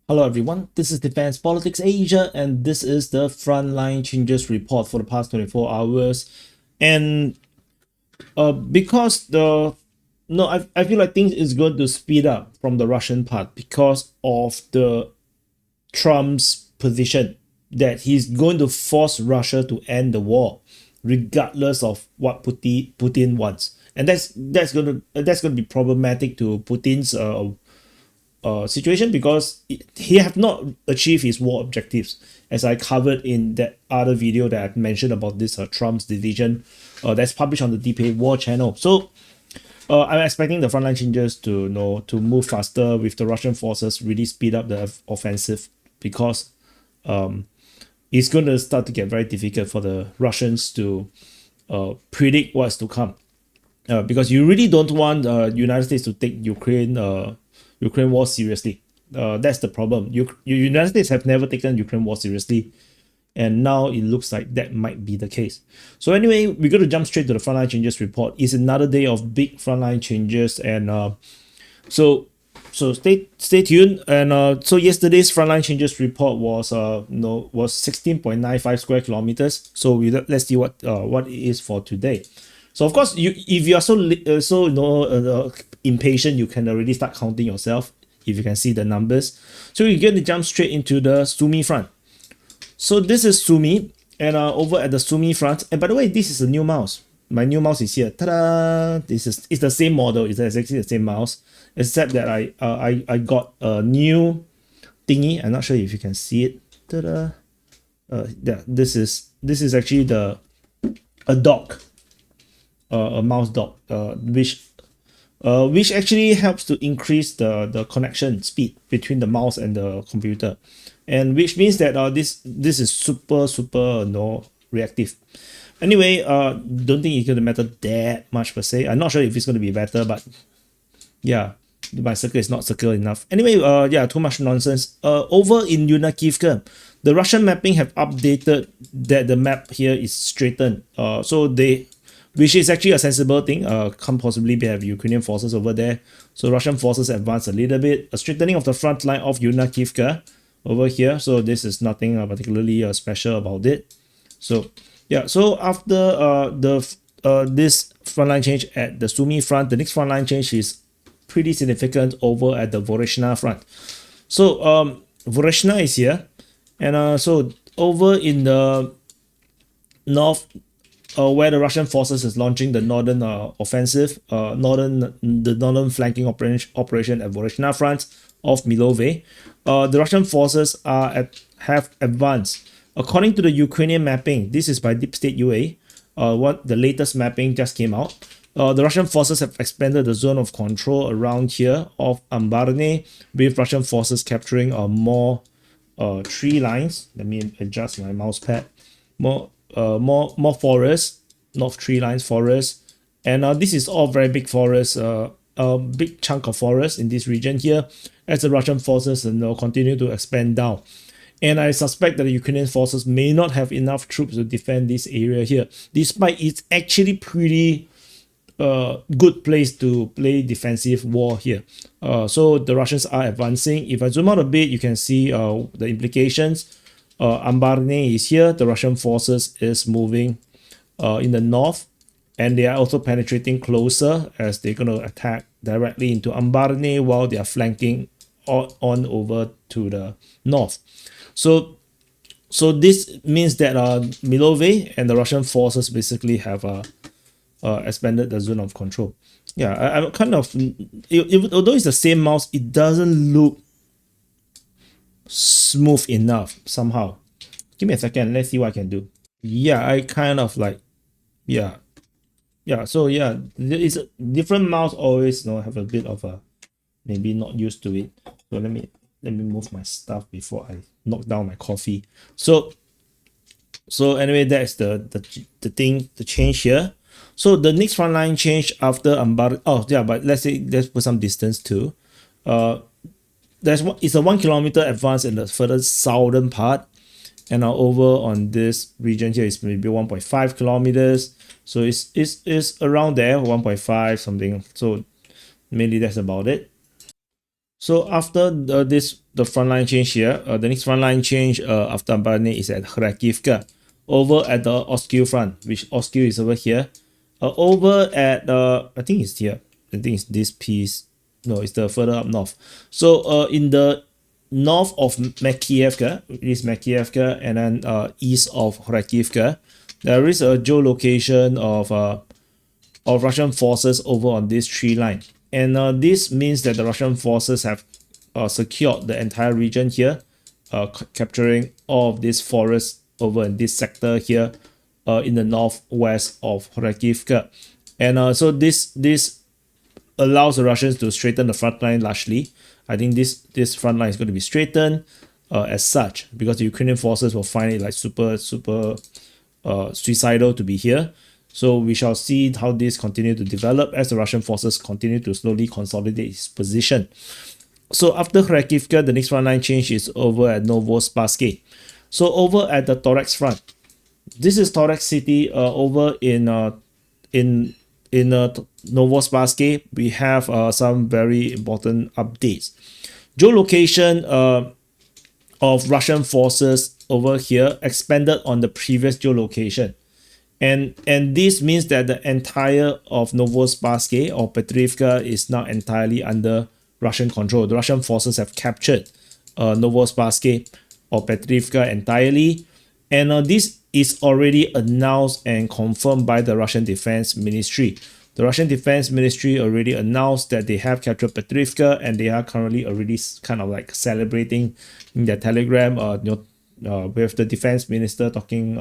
Hello everyone, this is Defense Politics Asia and this is the Frontline Changes report for the past 24 hours. And because the no I feel like things is going to speed up from the Russian part because of the Trump's position that he's going to force Russia to end the war regardless of what Putin wants. And that's going to be problematic to Putin's situation because he have not achieved his war objectives, as I covered in that other video that I've mentioned about this Trump's division that's published on the DPA War channel. So I'm expecting the frontline changes to move faster with the Russian forces really speed up the offensive because it's going to start to get very difficult for the Russians to predict what's to come. Because you really don't want United States to take Ukraine war seriously. That's the problem. United States have never taken Ukraine war seriously, and now it looks like that might be the case. So anyway, we're going to jump straight to the frontline changes report. It's another day of big frontline changes, and so stay tuned. And so yesterday's frontline changes report was 16.95 square kilometers. So let's see what it is for today. So of course, if you are so impatient, you can already start counting yourself if you can see the numbers. So we're going to jump straight into the Sumy front. So this is Sumy, and over at the Sumy front. And by the way, this is a new mouse. My new mouse is here. Ta-da! It's the same model. It's exactly the same mouse, except that I got a new thingy. I'm not sure if you can see it. Ta-da! Yeah, this is actually a dock. A mouse dock, which actually helps to increase the connection speed between the mouse and the computer, and which means that this is super reactive. Anyway, don't think it's going to matter that much per se. I'm not sure if it's going to be better, but yeah, my circle is not circle enough. Anyway, yeah, too much nonsense. Over in Yunakivka, the Russian mapping have updated that the map here is straightened. Which is actually a sensible thing. Can't possibly have Ukrainian forces over there. So Russian forces advance a little bit. A straightening of the front line of Yunakivka over here. So this is nothing particularly special about it. So yeah, so after this frontline change at the Sumy front, the next frontline change is pretty significant over at the Dvorichna front. So Dvorichna is here, and so over in the north, where the Russian forces is launching the northern offensive, the northern flanking operation at Dvorichna front of Milove. The Russian forces have advanced. According to the Ukrainian mapping, this is by Deep State UA, what the latest mapping just came out. The Russian forces have expanded the zone of control around here of Ambarne, with Russian forces capturing more tree lines. Let me adjust my mouse pad. More forests, not tree lines, forests, and this is all very big forests, a big chunk of forest in this region here, as the Russian forces continue to expand down. And I suspect that the Ukrainian forces may not have enough troops to defend this area here, despite it's actually pretty good place to play defensive war here. So the Russians are advancing. If I zoom out a bit, you can see the implications. Ambarne is here. The Russian forces is moving in the north, and they are also penetrating closer as they're going to attack directly into Ambarne while they are flanking on over to the north. So this means that Milove and the Russian forces basically have expanded the zone of control. Yeah, I'm kind of, although it's the same mouse, it doesn't look smooth enough somehow. Give me a second, let's see what I can do. Yeah, I kind of like, yeah, so yeah, it's a different mouse, always have a bit of a maybe not used to it. So let me move my stuff before I knock down my coffee. So anyway, that's the thing, the change here. So the next frontline change after Ambar, but let's put some distance too. It's a 1 kilometer advance in the further southern part, and now over on this region here is maybe 1.5 kilometers. So it's around there, 1.5 something. So mainly that's about it. So after the front line change here, the next front line change after Barney is at Kharkivka, over at the Oskil front, which Oskil is over here. Over at I think it's here. I think it's this piece. No, it's the further up north. So in the north of Makievka, is Makievka, and then east of Kharkivka, there is a geolocation of Russian forces over on this tree line. And this means that the Russian forces have secured the entire region here, capturing all of this forest over in this sector here in the northwest of Kharkivka. And so this allows the Russians to straighten the front line largely. I think this front line is going to be straightened as such, because the Ukrainian forces will find it like super suicidal to be here. So we shall see how this continue to develop as the Russian forces continue to slowly consolidate its position. So after Kharkivka, the next front line change is over at Novospassky. So over at the Toretsk front, this is Toretsk city over in Novospassky. We have some very important updates. Geolocation of Russian forces over here expanded on the previous geolocation. And this means that the entire of Novospassky or Petrivka is now entirely under Russian control. The Russian forces have captured Novospassky or Petrivka entirely. And this is already announced and confirmed by the Russian Defense Ministry. The Russian Defense Ministry already announced that they have captured Petrivka, and they are currently already kind of like celebrating in their telegram, with the defense minister talking,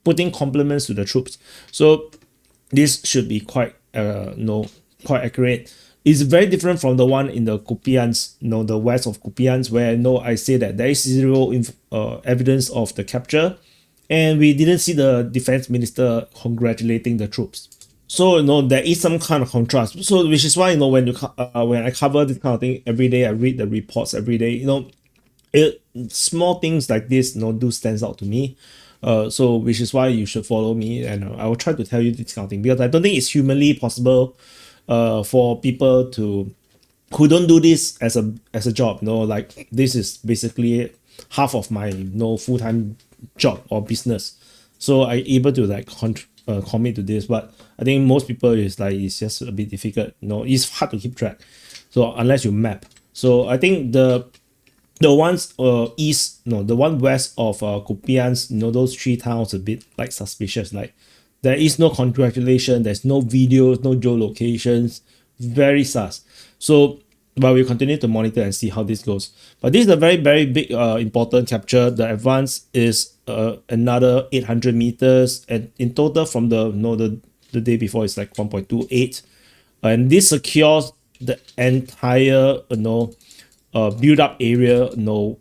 putting compliments to the troops. So this should be quite quite accurate. It's very different from the one in the Kupiansk, the west of Kupiansk, where I say that there is zero evidence of the capture, and we didn't see the defense minister congratulating the troops. So there is some kind of contrast. So which is why when I cover this kind of thing every day, I read the reports every day. Small things like this do stands out to me. So which is why you should follow me, and I will try to tell you this kind of thing, because I don't think it's humanly possible for people who don't do this as a job. Like this is basically half of my full-time job or business. So I able to like commit to this, but I think most people is like it's just a bit difficult. It's hard to keep track. So unless you map. So I think the ones east, the one west of Kupiansk, those three towns a bit like suspicious. Like there is no congratulation, there's no videos, no geolocations, very sus. So but we continue to monitor and see how this goes. But this is a very, very big important capture. The advance is another 800 meters, and in total from the day before it's like 1.28, and this secures the entire build up area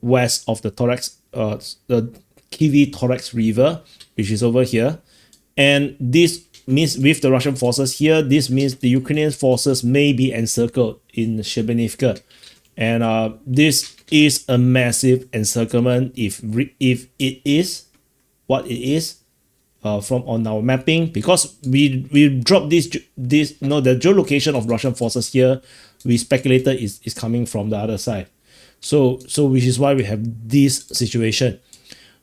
west of the Toretsk, the Kivi Toretsk River, which is over here. And this means with the Russian forces here, this means the Ukrainian forces may be encircled in Shebenivka. And this is a massive encirclement if it is what it is from on our mapping, because we dropped the geolocation of Russian forces here. We speculated is coming from the other side. So which is why we have this situation,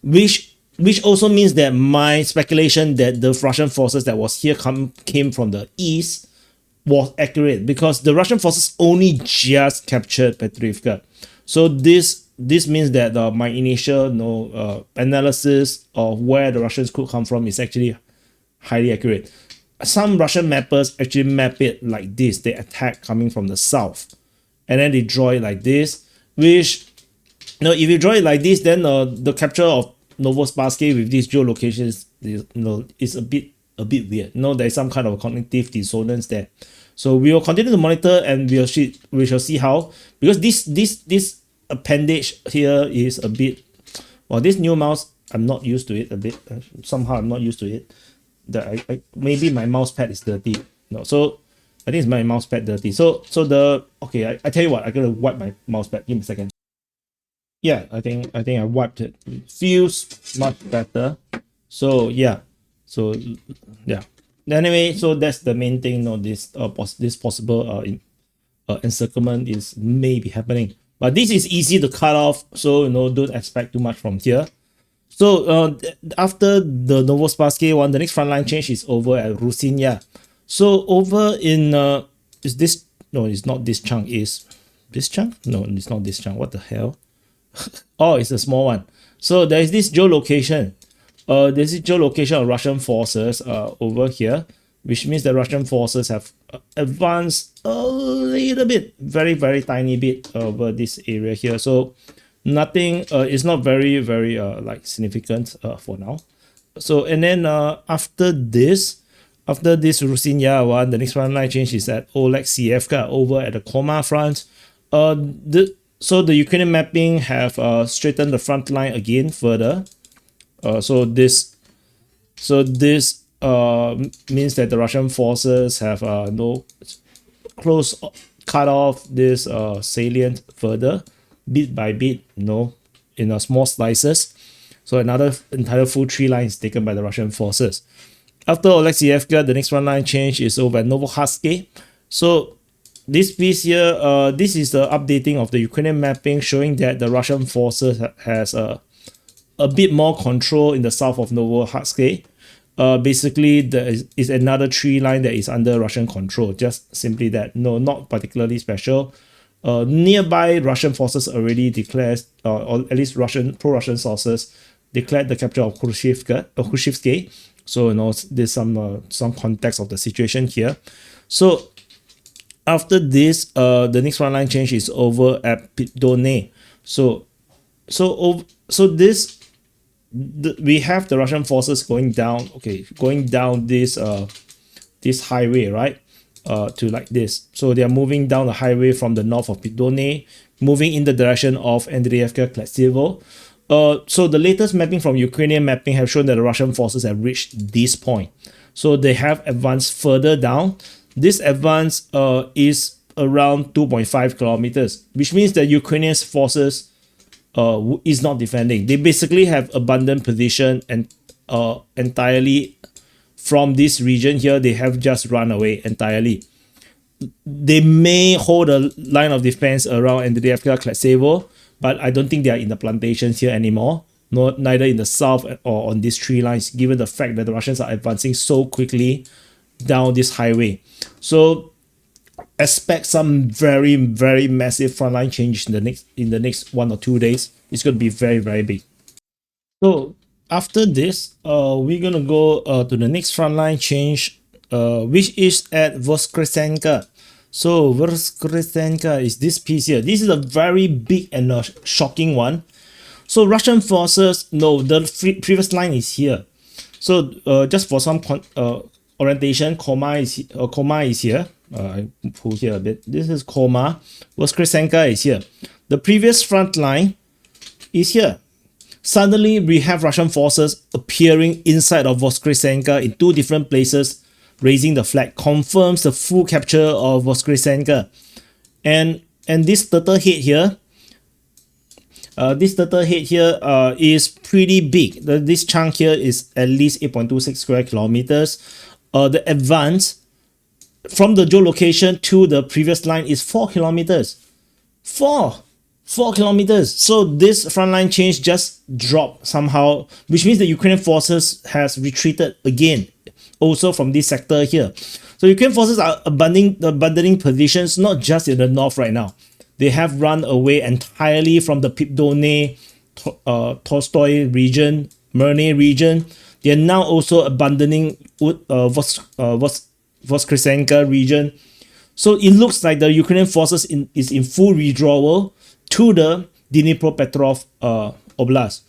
which also means that my speculation that the Russian forces that was here came from the east was accurate, because the Russian forces only just captured Petrivka. So this means that my initial analysis of where the Russians could come from is actually highly accurate. Some Russian mappers actually map it like this. They attack coming from the south, and then they draw it like this, which if you draw it like this, then the capture of Novospassky with these geolocations is a bit weird. There's some kind of cognitive dissonance there. So we will continue to monitor, and we shall see how, because this appendage here is a bit, this new mouse, I'm not used to it a bit. Somehow I'm not used to it. That maybe my mouse pad is dirty. So I think it's my mouse pad dirty. So I tell you what, I'm gonna wipe my mouse pad. Give me a second. Yeah, I think I wiped it. It feels much better. So yeah. Anyway, so that's the main thing. This possible encirclement is maybe happening. But this is easy to cut off, so don't expect too much from here. So after the Novospassky one, the next frontline change is over at Rusinya. So over in is this, no, it's not this chunk, is this chunk? No, it's not this chunk. What the hell? Oh, it's a small one. So there is this geolocation. There's this geolocation of Russian forces over here, which means the Russian forces have advanced a little bit, very, very tiny bit over this area here. So nothing, it's not very, very like significant for now. So, and then after this Rusinya one, the next frontline change is at Oleksievka over at the Komar front. So the Ukrainian mapping have straightened the front line again further. So this means that the Russian forces have cut off this salient further, bit by bit, in small slices. So another entire full tree line is taken by the Russian forces. After Oleksievka, the next front line change is over at Novohatsky. So this piece here, this is the updating of the Ukrainian mapping, showing that the Russian forces has a bit more control in the south of Novohatsky. Basically, there is another tree line that is under Russian control. Just simply that. No, not particularly special. Nearby Russian forces already declared, or at least pro-Russian sources declared the capture of Khrushchevsky. So there's some context of the situation here. So after this, the next frontline change is over at Pitdone. So this, we have the Russian forces going down. Okay, going down this this highway, right? To like this. So they are moving down the highway from the north of Pitdone, moving in the direction of Andreevka, Kletsivo. So the latest mapping from Ukrainian mapping have shown that the Russian forces have reached this point. So they have advanced further down. This advance is around 2.5 kilometers, which means that Ukrainian forces is not defending. They basically have abandoned position and entirely from this region here. They have just run away entirely. They may hold a line of defense around Andreevka, Kletsivo, but I don't think they are in the plantations here anymore, neither in the south or on these tree lines, given the fact that the Russians are advancing so quickly down this highway. So expect some very, very massive frontline change in the next 1 or 2 days. It's going to be very, very big. So after this, we're going to go to the next frontline change, which is at Voskresenka. So Voskresenka is this piece here. This is a very big and shocking one. So Russian forces, no, the previous line is here. So just for some orientation, Komar is here. I pull here a bit. This is Komar. Voskresenka is here. The previous front line is here. Suddenly, we have Russian forces appearing inside of Voskresenka in 2 different places, raising the flag, confirms the full capture of Voskresenka. And this turtle head here, is pretty big. This chunk here is at least 8.26 square kilometers. The advance from the geolocation to the previous line is 4 kilometers. 4 kilometers. So this frontline change just dropped somehow, which means the Ukrainian forces has retreated again, also from this sector here. So Ukrainian forces are abandoning positions, not just in the north right now. They have run away entirely from the Pitdone, Tolstoy region, Merne region. They are now also abandoning Voskresenka region. So it looks like the Ukrainian forces is in full withdrawal to the Dnipropetrovsk Oblast.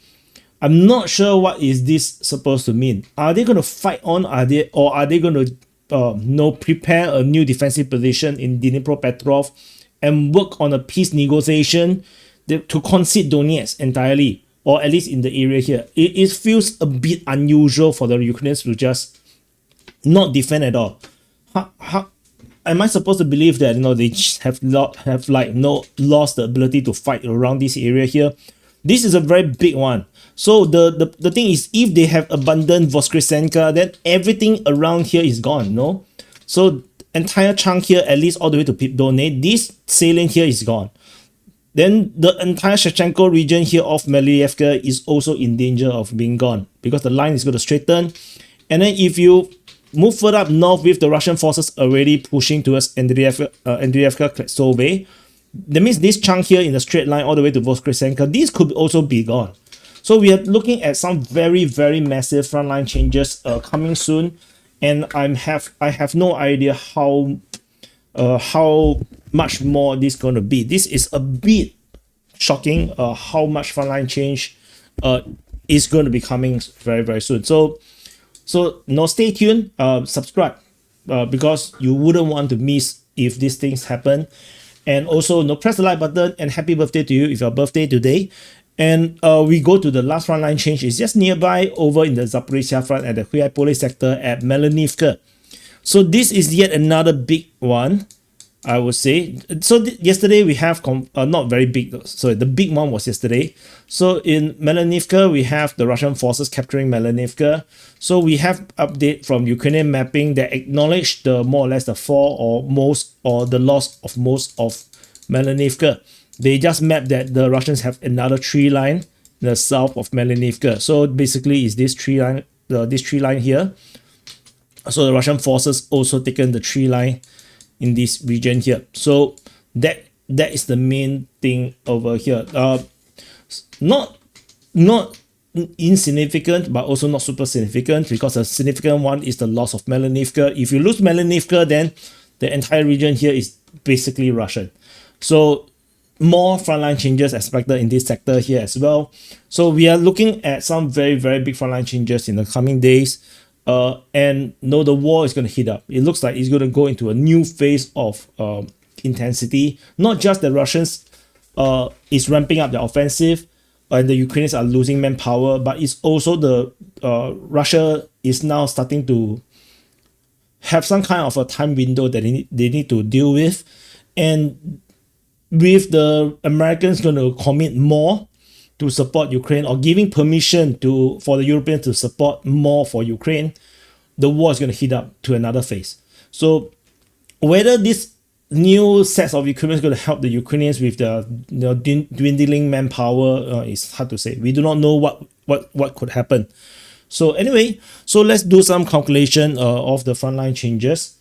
I'm not sure what is this supposed to mean. Are they going to fight on? Are they going to prepare a new defensive position in Dnipropetrovsk and work on a peace negotiation to concede Donetsk entirely, or at least in the area here? It feels a bit unusual for the Ukrainians to just not defend at all. How am I supposed to believe that they have lost the ability to fight around this area here? This is a very big one. So the thing is, if they have abandoned Voskresenka, then everything around here is gone, no? So entire chunk here, at least all the way to Pipdone, this salient here is gone. Then the entire Shevchenko region here of Melnyevka is also in danger of being gone because the line is going to straighten. And then if you move further up north with the Russian forces already pushing towards Andriivka, Kletsove, that means this chunk here in the straight line all the way to Voskresenka, these could also be gone. So we are looking at some very, very massive frontline changes coming soon. And I have no idea how much more this is going to be. This is a bit shocking how much frontline change is going to be coming very, very soon. So stay tuned, subscribe because you wouldn't want to miss if these things happen. And also press the like button, and happy birthday to you if your birthday today. And we go to the last frontline change. It's just nearby over in the Zaporizhzhia front at the Huaypole sector at Melnyevka. So this is yet another big one, I would say. So yesterday we have not very big though. So the big one was yesterday. So in Melnyevka we have the Russian forces capturing Melnyevka. So we have update from Ukrainian mapping that acknowledge the more or less the fall or the loss of most of Melnyevka. They just mapped that the Russians have another tree line in the south of Melnyevka. So basically is this tree line here. So the Russian forces also taken the tree line in this region here. So that is the main thing over here. Not insignificant, but also not super significant, because the significant one is the loss of Melnyevka. If you lose Melnyevka, then the entire region here is basically Russian. So more frontline changes expected in this sector here as well. So we are looking at some very, very big frontline changes in the coming days. And the war is going to heat up. It looks like it's going to go into a new phase of intensity. Not just the Russians is ramping up their offensive and the Ukrainians are losing manpower, but it's also the Russia is now starting to have some kind of a time window that they need to deal with. And with the Americans going to commit more to support Ukraine, or giving permission for the Europeans to support more for Ukraine, the war is going to heat up to another phase. So whether this new sets of equipment is going to help the Ukrainians with the dwindling manpower is hard to say. We do not know what could happen. So anyway, so let's do some calculation of the frontline changes.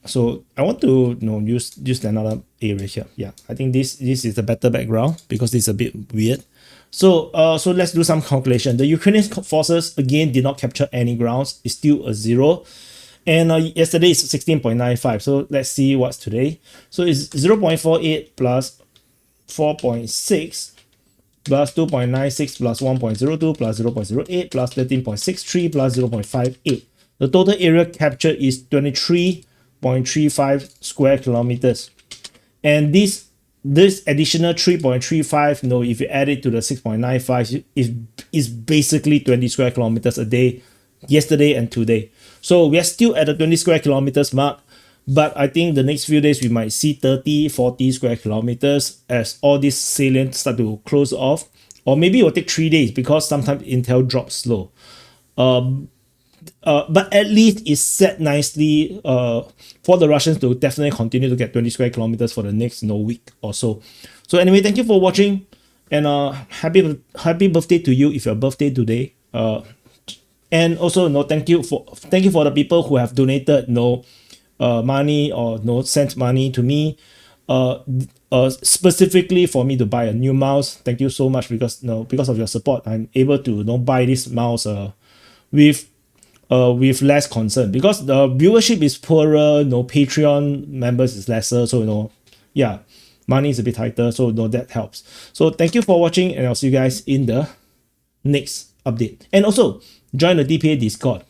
So I want to use another area here. Yeah, I think this is a better background because it's a bit weird. So let's do some calculation. The Ukrainian forces again did not capture any grounds. It's still a 0. And yesterday is 16.95. So let's see what's today. So it's 0.48 plus 4.6 plus 2.96 plus 1.02 plus 0.08 plus 13.63 plus 0.58. The total area captured is 23.35 square kilometers. And this additional 3.35, if you add it to the 6.95, is basically 20 square kilometers a day, yesterday and today. So we are still at the 20 square kilometers mark, but I think the next few days we might see 30, 40 square kilometers as all these salients start to close off. Or maybe it will take 3 days because sometimes Intel drops slow. But at least it's set nicely for the Russians to definitely continue to get 20 square kilometers for the next week or so. So anyway, thank you for watching, and happy birthday to you if your birthday today. And also thank you for the people who have donated money or sent money to me specifically for me to buy a new mouse. Thank you so much, because of your support I'm able to buy this mouse with less concern, because the viewership is poorer, Patreon members is lesser, so yeah, money is a bit tighter, so that helps. So thank you for watching, and I'll see you guys in the next update. And also join the DPA Discord.